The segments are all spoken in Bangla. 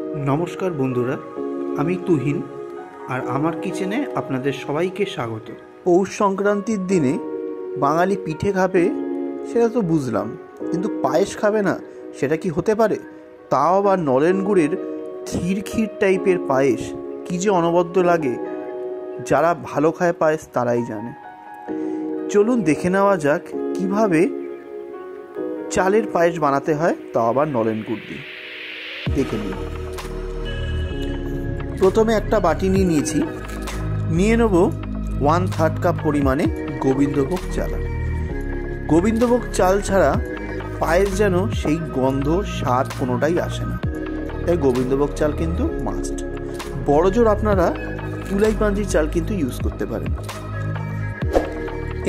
नमस्कार बंधुरा, आमी तुहिन और आमार किचेने आपनादेर सबाइके स्वागत। पौष संक्रांतिर दिने बांगाली पिठे खाबे सेटा तो बुझलाम, किन्तु पायेस खाबे ना सेटा कि होते पारे? ताओ आबार नलेन गुड़ेर क्षीर क्षीर टाइपेर पायेस कि जे अनबद्ध लागे, जारा भालो खाय पायेस ताराई जाने। चलुन देखे नेওয়া যাক কিভাবে চালের পায়েস বানাতে হয়, তাও আবার নলেন গুড় দিয়ে। দেখে নিন। প্রথমে একটা বাটি নিয়ে নেব 1/3 কাপ পরিমাণে গোবিন্দভোগ চাল। গোবিন্দভোগ চাল ছাড়া পায়েস যেন সেই গন্ধ স্বাদ কোনোটাই আসে না, তাই গোবিন্দভোগ চাল কিন্তু মাস্ট। বড়জোর আপনারা তুলাই পাঞ্জি চাল কিন্তু ইউজ করতে পারেন।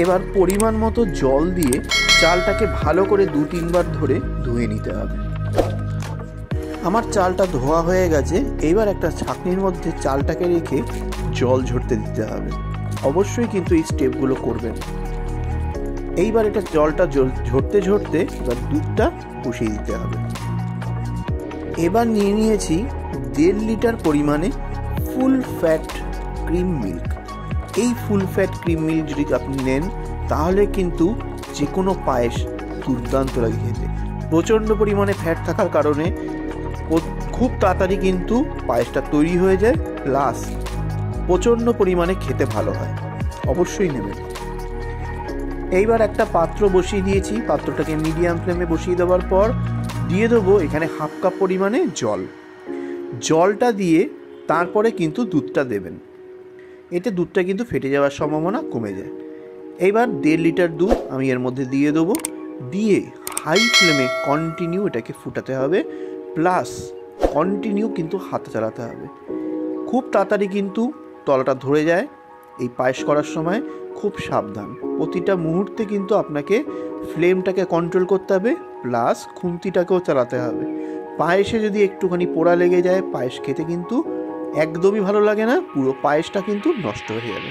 এবার পরিমাণ মতো জল দিয়ে চালটাকে ভালো করে 2-3 বার ধরে ধুয়ে নিতে হবে। আমার চালটা ধোয়া হয়ে গেছে। এবার একটা ছাঁকনির মধ্যে চালটাকে রেখে জল ঝরতে দিতে হবে। অবশ্যই কিন্তু এই স্টেপগুলো করবেন। এইবার এটা জলটা ঝরতে ঝরতে এবার দুধটা বসিয়ে দিতে হবে। এবার নিয়েছি 1.5 লিটার পরিমাণে ফুল ফ্যাট ক্রিম মিল্ক। এই ফুল ফ্যাট ক্রিম মিল্ক যদি আপনি নেন তাহলে কিন্তু যে কোনো পায়েস দুর্দান্ত লাগে খেতে। প্রচণ্ড পরিমাণে ফ্যাট থাকার কারণে খুব তাড়াতাড়ি কিন্তু পায়েসটা তৈরি হয়ে যায়, প্লাস প্রচণ্ড পরিমাণে খেতে ভালো হয়। অবশ্যই নেবেন। এইবার একটা পাত্র বসিয়ে দিয়েছি। পাত্রটাকে মিডিয়াম ফ্লেমে বসিয়ে দেওয়ার পর দিয়ে দেবো এখানে 1/2 কাপ পরিমাণে জল। জলটা দিয়ে তারপরে কিন্তু দুধটা দেবেন। এতে দুধটা কিন্তু ফেটে যাওয়ার সম্ভাবনা কমে যায়। এইবার 1.5 লিটার দুধ আমি এর মধ্যে দিয়ে দেবো। দিয়ে হাই ফ্লেমে কন্টিনিউ এটাকে ফুটাতে হবে, প্লাস কন্টিনিউ কিন্তু হাত চালাতে হবে। খুব তাড়াতাড়ি কিন্তু তলাটা ধরে যায় এই পায়েস করার সময়, খুব সাবধান। প্রতিটা মুহূর্তে কিন্তু আপনাকে ফ্লেমটাকে কন্ট্রোল করতে হবে, প্লাস খুন্তিটাকেও চালাতে হবে। পায়েসে যদি একটুখানি পোড়া লেগে যায় পায়েস খেতে কিন্তু একদমই ভালো লাগে না, পুরো পায়েসটা কিন্তু নষ্ট হয়ে যাবে।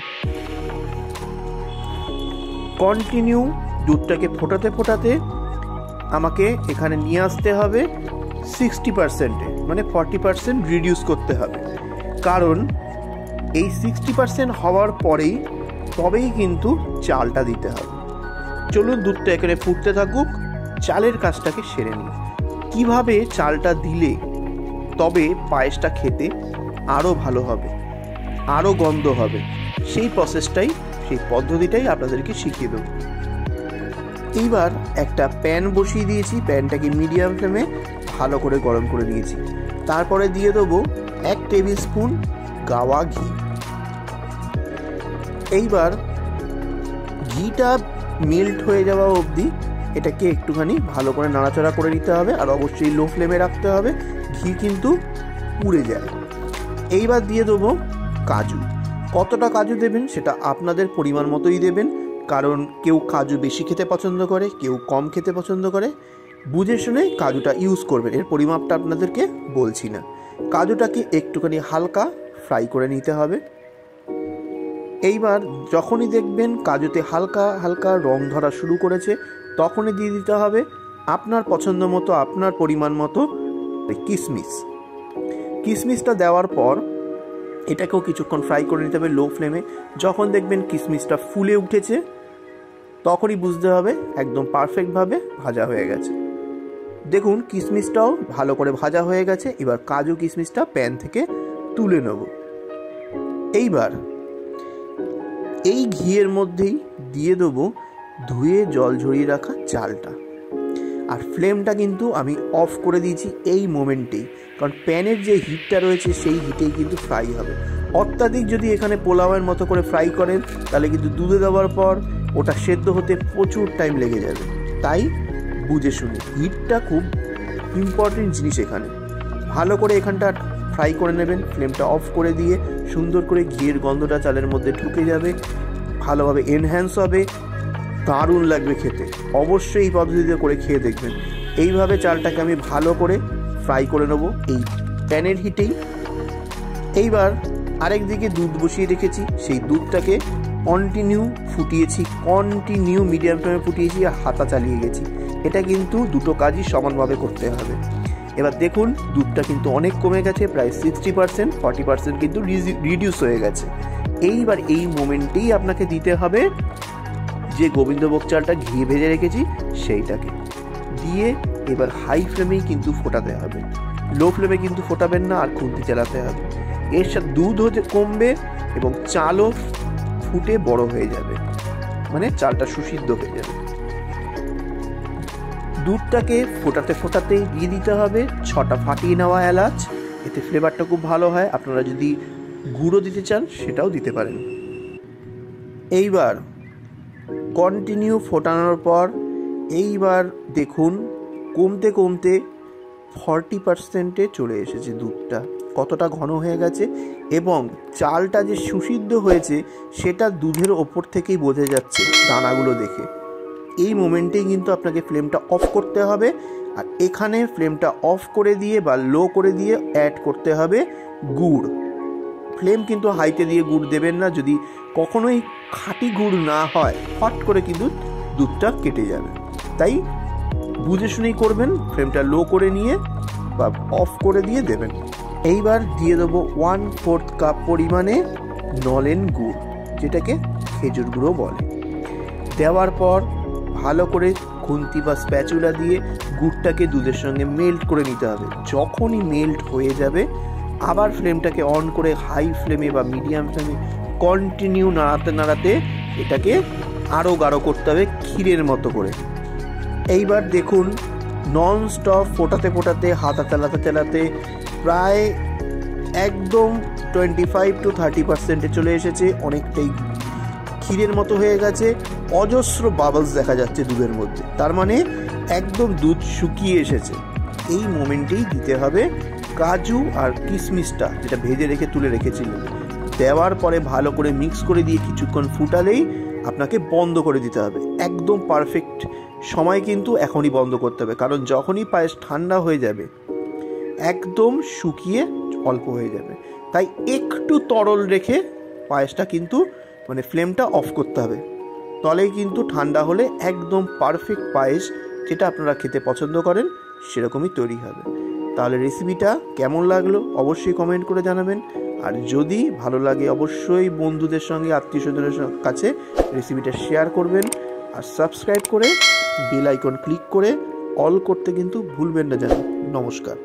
কন্টিনিউ দুধটাকে ফোটাতে আমাকে এখানে নিয়ে আসতে হবে 60%-এ, মানে 40% রিডিউস করতে হবে। কারণ এই 60% হওয়ার পরেই তবেই কিন্তু চালটা দিতে হবে। চলুন দুধটা এখানে ফুটতে থাকুক, চালের কাজটাকে সেরে নিই। কিভাবে চালটা দিলে তবে পায়েসটা খেতে আরও ভালো হবে, আরও গন্ধ হবে, সেই প্রসেসটাই, সেই পদ্ধতিটাই আপনাদেরকে শিখিয়ে দেবো। এইবার একটা প্যান বসিয়ে দিয়েছি। প্যানটাকে মিডিয়াম ফ্লেমে ভালো করে গরম করে নিয়েছি। তারপরে দিয়ে দেবো 1 টেবিল স্পুন গাওয়া ঘি। এইবার ঘিটা মেল্ট হয়ে যাওয়া অবধি এটাকে একটুখানি ভালো করে নাড়াচাড়া করে নিতে হবে, আর অবশ্যই লো ফ্লেমে রাখতে হবে, ঘি কিন্তু পুড়ে যায়। এইবার দিয়ে দেবো কাজু। কতটা কাজু দেবেন সেটা আপনাদের পরিমাণ মতোই দেবেন, কারণ কেউ কাজু বেশি খেতে পছন্দ করে, কেউ কম খেতে পছন্দ করে। বুঝে শুনে কাজুটা ইউজ করবেন, এর পরিমাপটা আপনাদেরকে বলছি না। কাজুটাকে একটুখানি হালকা ফ্রাই করে নিতে হবে। এইবার যখনই দেখবেন কাজুতে হালকা হালকা রং ধরা শুরু করেছে তখনই দিয়ে দিতে হবে আপনার পছন্দ মতো, আপনার পরিমাণ মতো কিশমিশ। কিশমিশটা দেওয়ার পর এটাকেও কিছুক্ষণ ফ্রাই করে নিতে হবে লো ফ্লেমে। যখন দেখবেন কিশমিশটা ফুলে উঠেছে তখনই বুঝতে হবে একদম পারফেক্টভাবে ভাজা হয়ে গেছে। দেখুন কিশমিশটাও ভালো করে ভাজা হয়ে গেছে। এবার কাজু কিশমিশটা প্যান থেকে তুলে নেব। এইবার এই ঘিয়ের মধ্যেই দিয়ে দেবো ধুয়ে জল ঝরিয়ে রাখা চালটা। আর ফ্লেমটা কিন্তু আমি অফ করে দিয়েছি এই মোমেন্টেই, কারণ প্যানের যে হিটটা রয়েছে সেই হিটেই কিন্তু ফ্রাই হবে। অত্যাধিক যদি এখানে পোলাওয়ের মতো করে ফ্রাই করেন তাহলে কিন্তু দুধে দেওয়ার পর ওটা সেদ্ধ হতে প্রচুর টাইম লেগে যাবে। তাই বুঝে শুনে, হিটটা খুব ইম্পর্টেন্ট জিনিস এখানে। ভালো করে এখানটা ফ্রাই করে নেবেন। ফ্লেমটা অফ করে দিয়ে সুন্দর করে ঘিয়ের গন্ধটা চালের মধ্যে ঢুকে যাবে, ভালোভাবে এনহ্যান্স হবে, দারুণ লাগবে খেতে। অবশ্যই এই পদ্ধতিতে করে খেয়ে দেখবেন। এইভাবে চালটাকে আমি ভালো করে ফ্রাই করে নেব এই প্যানের হিটেই। এইবার আরেক দিকে দুধ বসিয়ে রেখেছি, সেই দুধটাকে কন্টিনিউ ফুটিয়েছি, কন্টিনিউ মিডিয়াম ফ্লেমে ফুটিয়েছি আর হাতা চালিয়ে গেছি। এটা কিন্তু দুটো কাজই সমানভাবে করতে হবে। এবার দেখুন দুধটা কিন্তু অনেক কমে গেছে, প্রায় 60%, 40% কিন্তু রিডিউস হয়ে গেছে। এইবার এই মোমেন্টেই আপনাকে দিতে হবে যে গোবিন্দভোগ চালটা ঘি ভেজে রেখেছি সেইটাকে দিয়ে এবার হাই ফ্লেমেই কিন্তু ফোটাতে হবে, লো ফ্লেমে কিন্তু ফোটাবেন না, আর খুন্তি চালাতে হবে। এর সাথে দুধও কমবে এবং চালও ফুটে বড় হয়ে যাবে, মানে চালটা সুসিদ্ধ হয়ে যাবে। দুধটাকে ফোটাতে ফোটাতেই দিয়ে দিতে হবে 6টা ফাটিয়ে নেওয়া এলাচ, এতে ফ্লেভারটা খুব ভালো হয়। আপনারা যদি গুঁড়ো দিতে চান সেটাও দিতে পারেন। এইবার কন্টিনিউ ফোটানোর পর এইবার দেখুন কমতে কমতে 40%-এ চলে এসেছে দুধটা, কতটা ঘন হয়ে গেছে এবং চালটা যে সুসিদ্ধ হয়েছে সেটা দুধের ওপর থেকেই বোঝা যাচ্ছে দানাগুলো দেখে। এই মোমেন্টেই কিন্তু আপনাকে ফ্লেমটা অফ করতে হবে, আর এখানে ফ্লেমটা অফ করে দিয়ে বা লো করে দিয়ে অ্যাড করতে হবে গুড়। ফ্লেম কিন্তু হাইতে দিয়ে গুড় দেবেন না, যদি কখনোই খাঁটি গুড় না হয় ফট করে কিন্তু দুধটা কেটে যাবে, তাই বুঝে শুনেই করবেন। ফ্লেমটা লো করে নিয়ে বা অফ করে দিয়ে দেবেন। এইবার দিয়ে দেবো 1/4 কাপ পরিমাণে নলেন গুড়, যেটাকে খেজুর গুঁড়ো বলে। দেওয়ার পর ভালো করে খুন্তি বা স্প্যাচুলা দিয়ে গুড়টাকে দুধের সঙ্গে মেল্ট করে নিতে হবে। যখনই মেল্ট হয়ে যাবে আবার ফ্লেমটাকে অন করে হাই ফ্লেমে বা মিডিয়াম ফ্লেমে কন্টিনিউ নাড়াতে নাড়াতে এটাকে আরও গাঢ় করতে হবে ক্ষীরের মতো করে। এইবার দেখুন নন স্টপ ফোটাতে ফোটাতে হাতা চালাতে চালাতে প্রায় একদম 25-30%-এ চলে এসেছে, অনেকটাই ক্ষীরের মতো হয়ে গেছে। অজস্র বাবলস দেখা যাচ্ছে দুধের মধ্যে, তার মানে একদম দুধ শুকিয়ে এসেছে। এই মোমেন্টেই দিতে হবে কাজু আর কিশমিশটা, যেটা ভেজে রেখে তুলে রেখেছিলেন। দেওয়ার পরে ভালো করে মিক্স করে দিয়ে কিছুক্ষণ ফুটালেই আপনাকে বন্ধ করে দিতে হবে। একদম পারফেক্ট সময় কিন্তু এখনই বন্ধ করতে হবে, কারণ যখনই পায়েস ঠান্ডা হয়ে যাবে একদম শুকিয়ে অল্প হয়ে যাবে। তাই একটু তরল রেখে পায়েসটা কিন্তু মানে ফ্লেমটা অফ করতে হবে, তলেই কিন্তু ঠান্ডা হলে একদম পারফেক্ট পায়েস যেটা আপনারা খেতে পছন্দ করেন সেরকমই তৈরি হবে। তাহলে রেসিপিটা কেমন লাগলো অবশ্যই কমেন্ট করে জানাবেন, আর যদি ভালো লাগে অবশ্যই বন্ধুদের সঙ্গে আত্মীয় স্বজনের কাছে রেসিপিটা শেয়ার করবেন, আর সাবস্ক্রাইব করে বেল আইকন ক্লিক করে অল করতে কিন্তু ভুলবেন না যেন। নমস্কার।